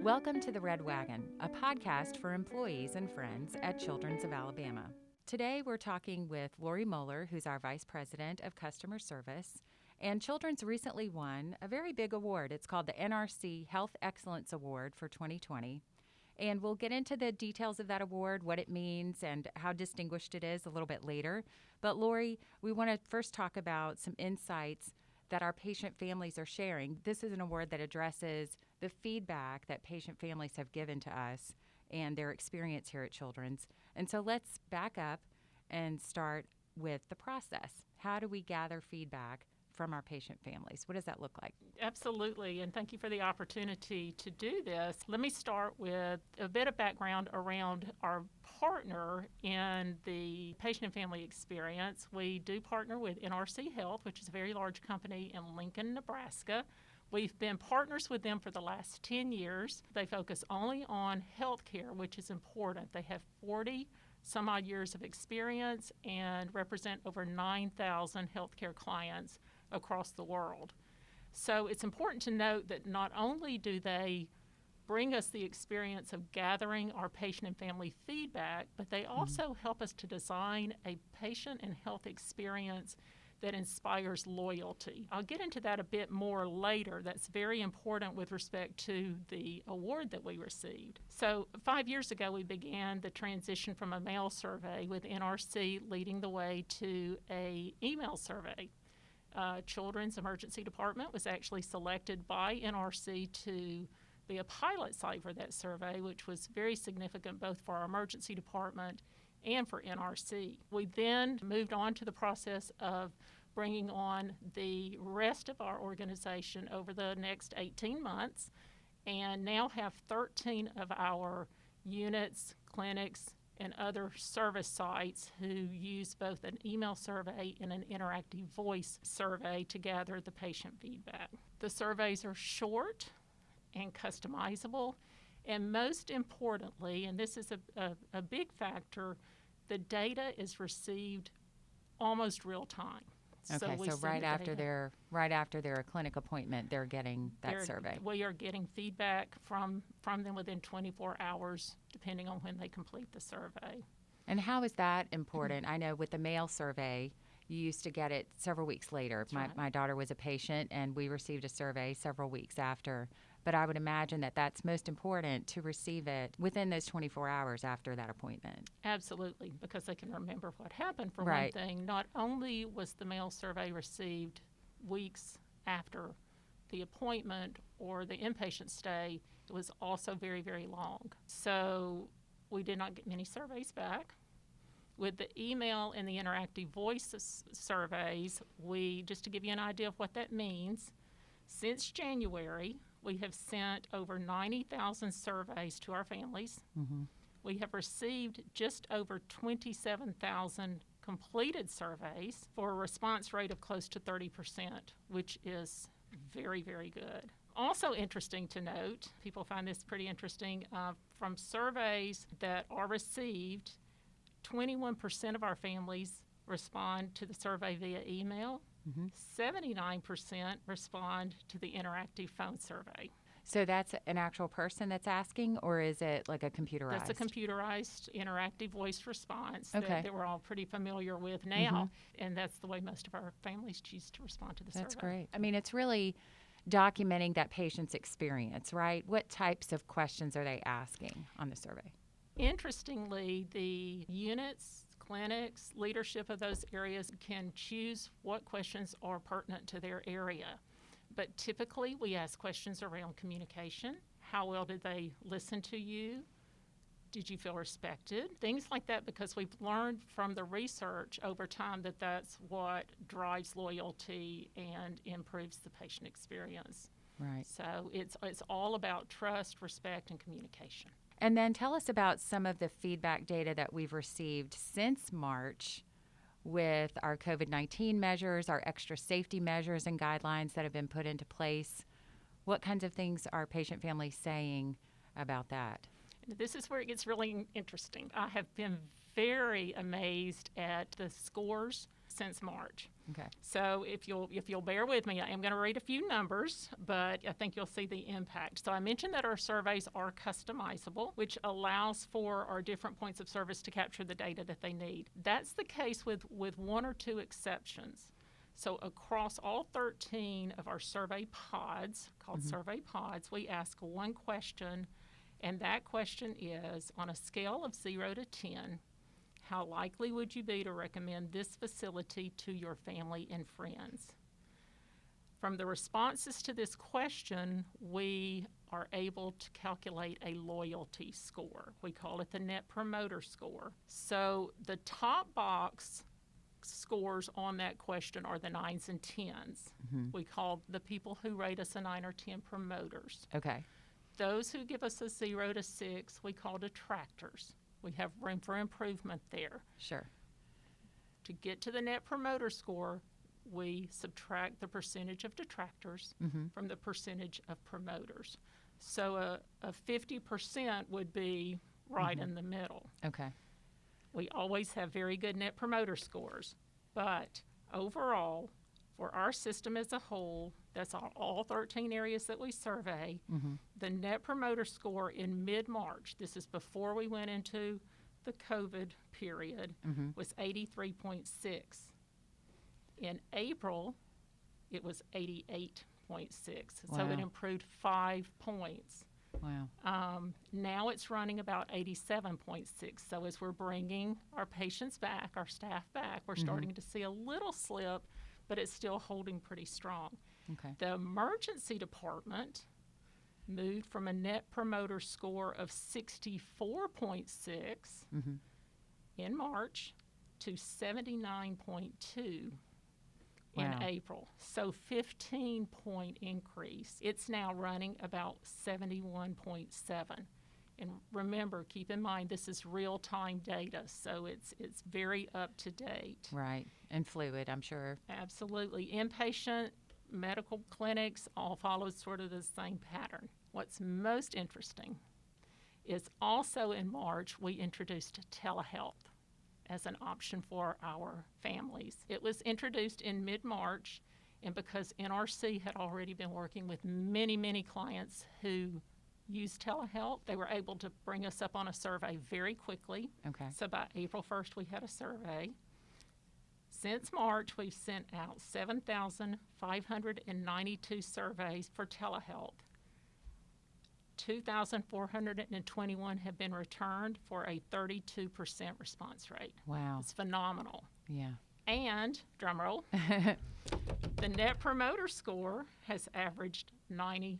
Welcome to the Red Wagon, a podcast for employees and friends at Children's of Alabama. Today we're talking with Lori Moeller, who's our Vice President of Customer Service, and Children's recently won a very big award. It's called the NRC Health Excellence Award for 2020. And we'll get into the details of that award, what it means, and how distinguished it is a little bit later. But Lori, we want to first talk about some insights that our patient families are sharing. This is an award that addresses the feedback that patient families have given to us and their experience here at Children's. And so let's back up and start with the process. How do we gather feedback from our patient families? What does that look like? Absolutely, and thank you for the opportunity to do this. Let me start with a bit of background around our partner in the patient and family experience. We do partner with NRC Health, which is a very large company in Lincoln, Nebraska. We've been partners with them for the last 10 years. They focus only on healthcare, which is important. They have 40 some odd years of experience and represent over 9,000 healthcare clients across the world. So it's important to note that not only do they bring us the experience of gathering our patient and family feedback, but they also help us to design a patient and health experience that inspires loyalty. I'll get into that a bit more later. That's very important with respect to the award that we received. So 5 years ago, we began the transition from a mail survey with NRC leading the way to an email survey. Children's Emergency Department was actually selected by NRC to be a pilot site for that survey, which was very significant both for our emergency department and for NRC. We then moved on to the process of bringing on the rest of our organization over the next 18 months and now have 13 of our units, clinics, and other service sites who use both an email survey and an interactive voice survey to gather the patient feedback. The surveys are short and customizable, and most importantly, and this is a big factor, the data is received almost real time. Okay, so right after their clinic appointment, they're getting that survey. We are getting feedback from them within 24 hours, depending on when they complete the survey. And how is that important? I know with the mail survey, you used to get it several weeks later. My daughter was a patient, and we received a survey several weeks after. But I would imagine that that's most important to receive it within those 24 hours after that appointment. Absolutely, because they can remember what happened for one thing. Not only was the mail survey received weeks after the appointment or the inpatient stay, it was also very, very long. So we did not get many surveys back. With the email and the interactive voice surveys, just to give you an idea of what that means, since January, we have sent over 90,000 surveys to our families. Mm-hmm. We have received just over 27,000 completed surveys for a response rate of close to 30%, which is very, very good. Also interesting to note, people find this pretty interesting, from surveys that are received, 21% of our families respond to the survey via email. 79% respond to the interactive phone survey. So that's an actual person that's asking, or is it like a computerized? That's a computerized interactive voice response that we're all pretty familiar with now, and that's the way most of our families choose to respond to the survey. That's great. I mean, it's really documenting that patient's experience, right? What types of questions are they asking on the survey? Interestingly, the units, clinics, leadership of those areas can choose what questions are pertinent to their area. But typically, we ask questions around communication. How well did they listen to you? Did you feel respected? Things like that, because we've learned from the research over time that that's what drives loyalty and improves the patient experience. Right. So it's all about trust, respect, and communication. And then tell us about some of the feedback data that we've received since March with our COVID-19 measures, our extra safety measures and guidelines that have been put into place. What kinds of things are patient families saying about that? This is where it gets really interesting. I have been very amazed at the scores since March. Okay. So if you'll bear with me, I am going to read a few numbers, but I think you'll see the impact. So I mentioned that our surveys are customizable, which allows for our different points of service to capture the data that they need. That's the case with one or two exceptions. So across all 13 of our survey pods, called survey pods, we ask one question, and that question is, on a scale of 0 to 10, how likely would you be to recommend this facility to your family and friends? From the responses to this question, we are able to calculate a loyalty score. We call it the Net Promoter Score. So the top box scores on that question are the 9s and 10s. We call the people who rate us a 9 or 10 promoters. Okay. Those who give us a 0 to 6, we call detractors. We have room for improvement there. Sure. To get to the Net Promoter Score, we subtract the percentage of detractors from the percentage of promoters. So a 50% would be right in the middle. Okay. We always have very good Net Promoter Scores, but overall, for our system as a whole, that's all 13 areas that we survey, the Net Promoter Score in mid-March, this is before we went into the COVID period, was 83.6. In April, it was 88.6, so it improved 5 points. Wow. Now it's running about 87.6. So as we're bringing our patients back, our staff back, we're starting to see a little slip, but it's still holding pretty strong. Okay. The emergency department moved from a Net Promoter Score of 64.6 in March to 79.2 in April. So 15-point increase. It's now running about 71.7. And remember, keep in mind, this is real-time data, so it's very up to date. Right, and fluid, I'm sure. Absolutely. Inpatient, medical clinics all follow sort of the same pattern. What's most interesting is also in March, we introduced telehealth as an option for our families. It was introduced in mid-March, and because NRC had already been working with many, many clients who use telehealth, they were able to bring us up on a survey very quickly. Okay. So by April 1st, we had a survey. Since March, we've sent out 7,592 surveys for telehealth. 2,421 have been returned for a 32% response rate. Wow. It's phenomenal. Yeah. And, drumroll, the Net Promoter Score has averaged 92%.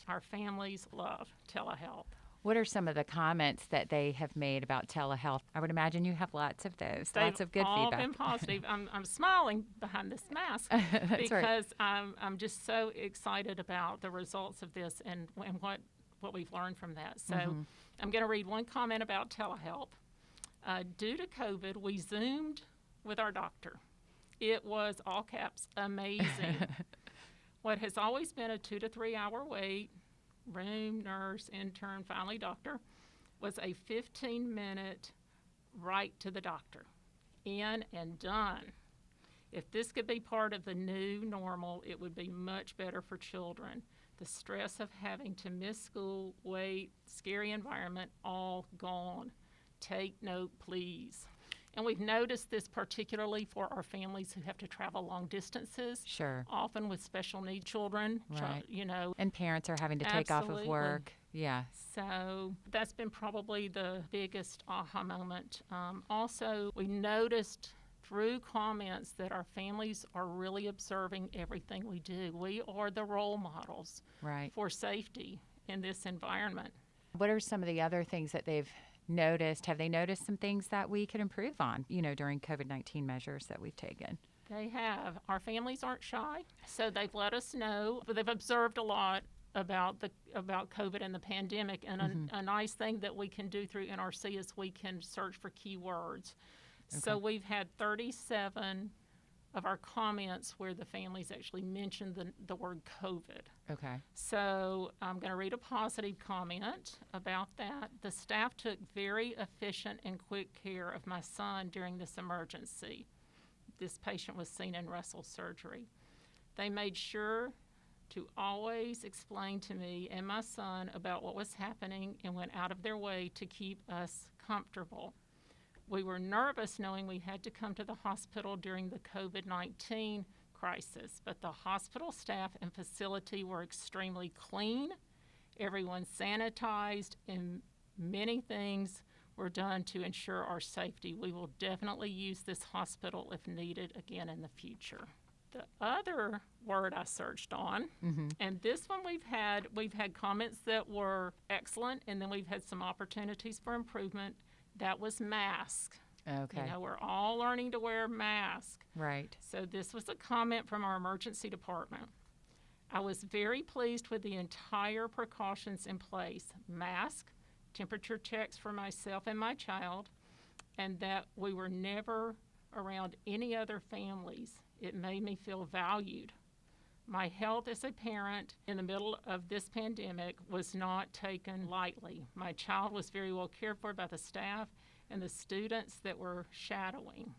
Our families love telehealth. What are some of the comments that they have made about telehealth? I would imagine you have lots of those, lots of good all feedback. Been positive. I'm smiling behind this mask because I'm just so excited about the results of this and what we've learned from that. So I'm going to read one comment about telehealth. Due to COVID, we Zoomed with our doctor. It was, all caps, amazing. What has always been a 2 to 3 hour wait, room, nurse, intern, finally doctor, was a 15-minute right to the doctor. In and done. If this could be part of the new normal, it would be much better for children. The stress of having to miss school, wait, scary environment, all gone. Take note, please. And we've noticed this particularly for our families who have to travel long distances. Sure. Often with special need children, Right. you know. And parents are having to take off of Absolutely. work. Yeah. So that's been probably the biggest aha moment. Also, we noticed through comments that our families are really observing everything we do. We are the role models for safety in this environment. What are some of the other things that they've noticed? Have they noticed some things that we could improve on, during COVID-19 measures that we've taken? They have. Our families aren't shy, so they've let us know. But they've observed a lot about COVID and the pandemic. And a nice thing that we can do through NRC is we can search for keywords. Okay. So we've had 37 of our comments where the families actually mentioned the word COVID. Okay. So I'm going to read a positive comment about that. The staff took very efficient and quick care of my son during this emergency. this patient was seen in Russell surgery. They made sure to always explain to me and my son about what was happening and went out of their way to keep us comfortable. We were nervous knowing we had to come to the hospital during the COVID-19 crisis, but the hospital staff and facility were extremely clean. Everyone sanitized, and many things were done to ensure our safety. We will definitely use this hospital if needed again in the future. The other word I searched on, and this one we've had comments that were excellent, and then we've had some opportunities for improvement. That was mask. Okay. You know, we're all learning to wear masks. Right. So this was a comment from our emergency department. I was very pleased with the entire precautions in place. Mask, temperature checks for myself and my child, and that we were never around any other families. It made me feel valued. My health as a parent in the middle of this pandemic was not taken lightly. My child was very well cared for by the staff and the students that were shadowing.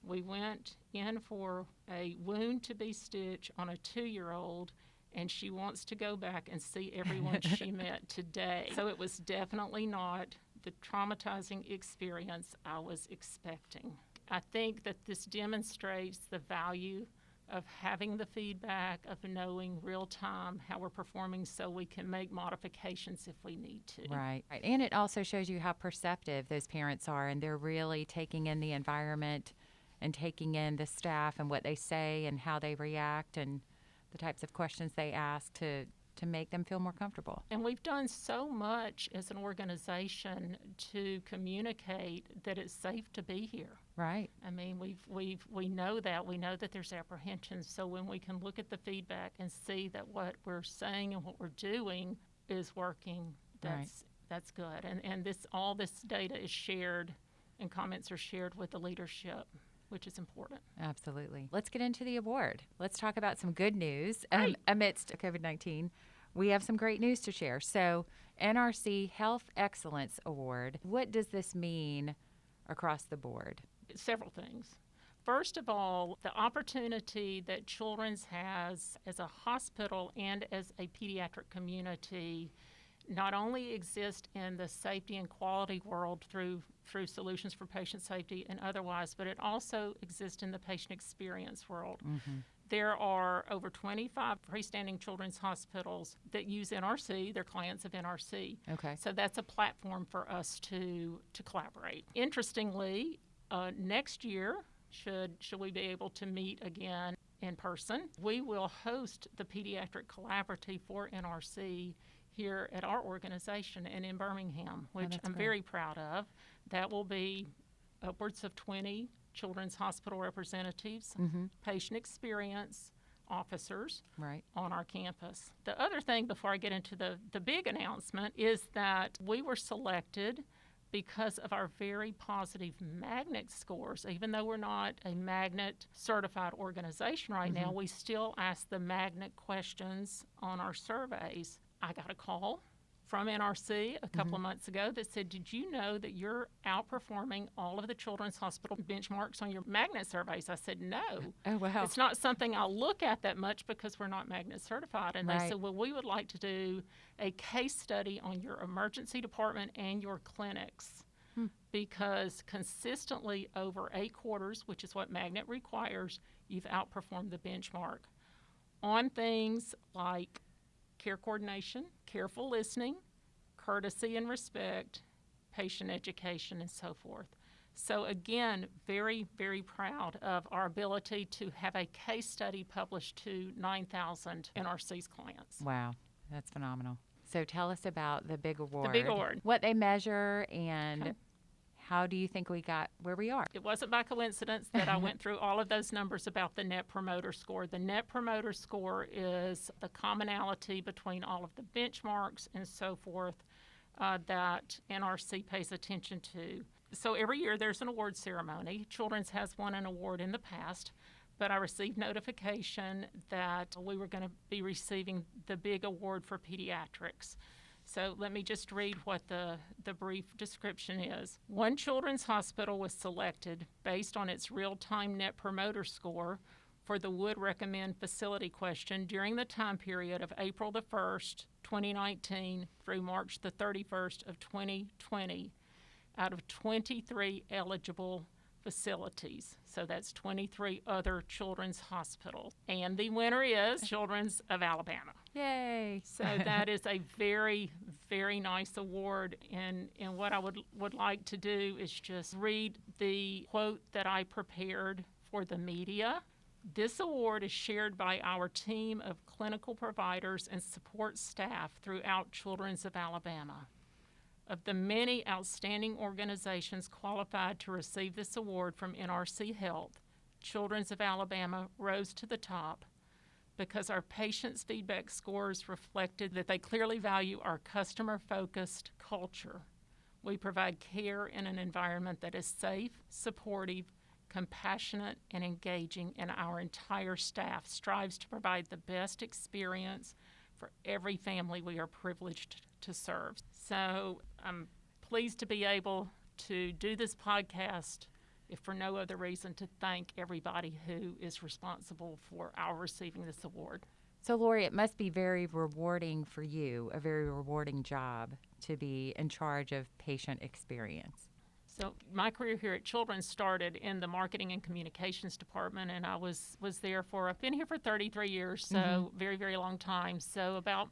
We went in for a wound to be stitched on a 2-year-old, and she wants to go back and see everyone she met today. So it was definitely not the traumatizing experience I was expecting. I think that this demonstrates the value of having the feedback, of knowing real time how we're performing so we can make modifications if we need to. Right. And it also shows you how perceptive those parents are, and they're really taking in the environment and taking in the staff and what they say and how they react and the types of questions they ask to make them feel more comfortable. And we've done so much as an organization to communicate that it's safe to be here. Right. I mean, we know that. We know that there's apprehension. So when we can look at the feedback and see that what we're saying and what we're doing is working, that's good. And all this data is shared and comments are shared with the leadership, which is important. Absolutely. Let's get into the award. Let's talk about some good news. Amidst COVID-19, we have some great news to share. So, NRC Health Excellence Award, what does this mean across the board? Several things. First of all, the opportunity that Children's has as a hospital and as a pediatric community not only exist in the safety and quality world through solutions for patient safety and otherwise, but it also exists in the patient experience world. There are over 25 freestanding children's hospitals that use NRC. They're clients of NRC. Okay. So that's a platform for us to collaborate. Interestingly, next year, should we be able to meet again in person, we will host the Pediatric Collaborative for NRC here at our organization and in Birmingham, which I'm very proud of. That will be upwards of 20 children's hospital representatives, patient experience officers on our campus. The other thing before I get into the big announcement is that we were selected because of our very positive magnet scores. Even though we're not a magnet certified organization right now, we still ask the magnet questions on our surveys. I got a call from NRC a couple of months ago that said, did you know that you're outperforming all of the children's hospital benchmarks on your magnet surveys? I said, no. Oh, wow. It's not something I look at that much because we're not magnet certified. And they said, well, we would like to do a case study on your emergency department and your clinics because consistently over 8 quarters, which is what magnet requires, you've outperformed the benchmark on things like care coordination, careful listening, courtesy and respect, patient education, and so forth. So again, very, very proud of our ability to have a case study published to 9,000 NRC's clients. Wow, that's phenomenal. So tell us about the big award. The big award. What they measure and how do you think we got where we are? It wasn't by coincidence that I went through all of those numbers about the Net Promoter Score. The Net Promoter Score is the commonality between all of the benchmarks and so forth that NRC pays attention to. So every year there's an award ceremony. Children's has won an award in the past, but I received notification that we were going to be receiving the big award for pediatrics. So let me just read what the brief description is. One children's hospital was selected based on its real-time Net Promoter Score for the Would Recommend Facility question during the time period of April the 1st, 2019 through March the 31st of 2020 out of 23 eligible facilities. So that's 23 other children's hospitals. And the winner is Children's of Alabama. Yay! So that is a very, very nice award. And what I would like to do is just read the quote that I prepared for the media. This award is shared by our team of clinical providers and support staff throughout Children's of Alabama. Of the many outstanding organizations qualified to receive this award from NRC Health, Children's of Alabama rose to the top because our patients' feedback scores reflected that they clearly value our customer-focused culture. We provide care in an environment that is safe, supportive, compassionate, and engaging, and our entire staff strives to provide the best experience for every family we are privileged to serve. So I'm pleased to be able to do this podcast, if for no other reason, to thank everybody who is responsible for our receiving this award. So, Lori, it must be very rewarding for you, a very rewarding job to be in charge of patient experience. So my career here at Children's started in the marketing and communications department, and I was there I've been here for 33 years, so very, very long time. So about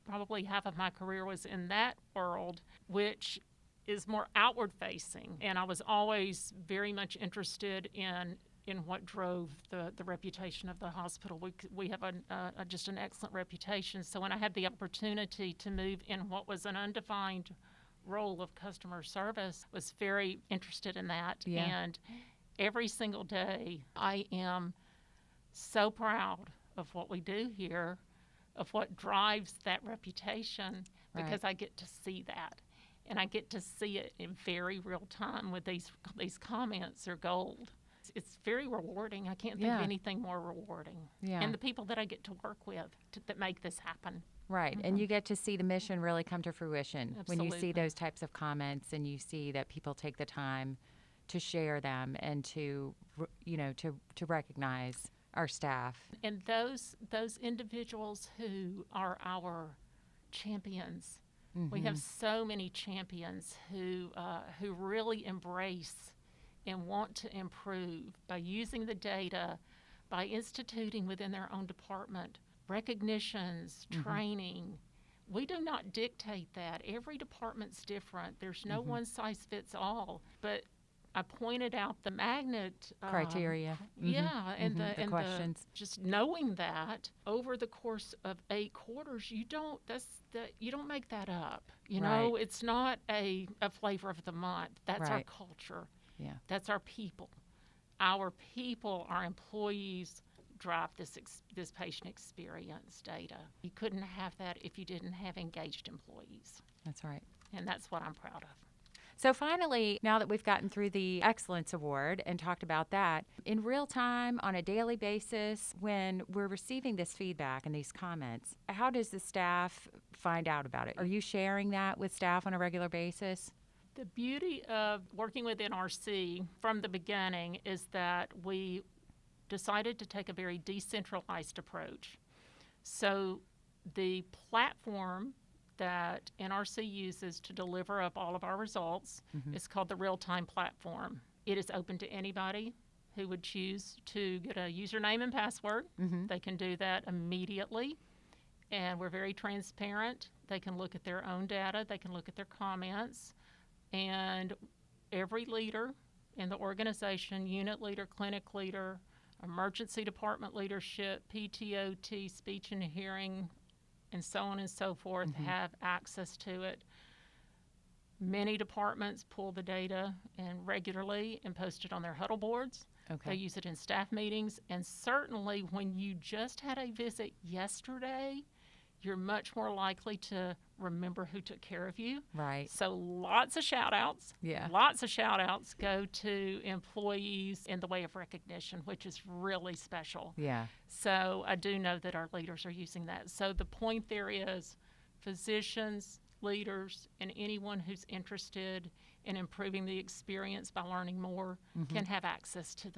probably half of my career was in that world, which is more outward facing. And I was always very much interested in what drove the reputation of the hospital. We have just an excellent reputation. So when I had the opportunity to move in what was an undefined role of customer service, was very interested in that. Yeah. And every single day I am so proud of what we do here, of what drives that reputation, because I get to see that. And I get to see it in very real time with these comments are gold. It's very rewarding. I can't think of anything more rewarding. Yeah. And the people that I get to work with that make this happen. Right, and you get to see the mission really come to fruition. Absolutely. When you see those types of comments and you see that people take the time to share them and to recognize our staff. And those individuals who are our champions, we have so many champions who really embrace and want to improve by using the data, by instituting within their own department recognitions, training. We do not dictate that. Every department's different. There's no one size fits all. But I pointed out the magnet criteria. Yeah, and the questions. Just knowing that over the course of 8 quarters, you don't make that up. You know, it's not a flavor of the month. That's our culture. Yeah, that's our people. Our people, our employees, drive this patient experience data. You couldn't have that if you didn't have engaged employees. That's right. And that's what I'm proud of. So finally, now that we've gotten through the Excellence Award and talked about that, in real time, on a daily basis, when we're receiving this feedback and these comments, how does the staff find out about it? Are you sharing that with staff on a regular basis? The beauty of working with NRC from the beginning is that we decided to take a very decentralized approach. So the platform that NRC uses to deliver up all of our results is called the real-time platform. It is open to anybody who would choose to get a username and password. They can do that immediately, and we're very transparent. They can look at their own data. They can look at their comments, and every leader in the organization, unit leader, clinic leader, emergency department leadership, PTOT, speech and hearing, and so on and so forth, have access to it. Many departments pull the data and regularly and post it on their huddle boards. They use it in staff meetings. And certainly when you just had a visit yesterday, you're much more likely to remember who took care of you. Right. So lots of shout-outs. Yeah. Lots of shout-outs go to employees in the way of recognition, which is really special. Yeah. So I do know that our leaders are using that. So the point there is physicians, leaders, and anyone who's interested in improving the experience by learning more can have access to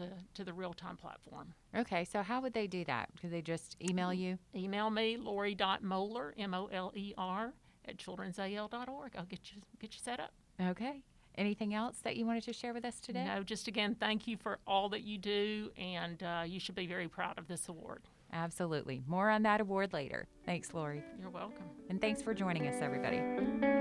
the real-time platform. Okay, so how would they do that? Do they just email you? Email me, Lori.Moeller, Moler, at childrensal.org. I'll get you set up. Okay. Anything else that you wanted to share with us today? No, just again, thank you for all that you do, and you should be very proud of this award. Absolutely. More on that award later. Thanks, Lori. You're welcome. And thanks for joining us, everybody.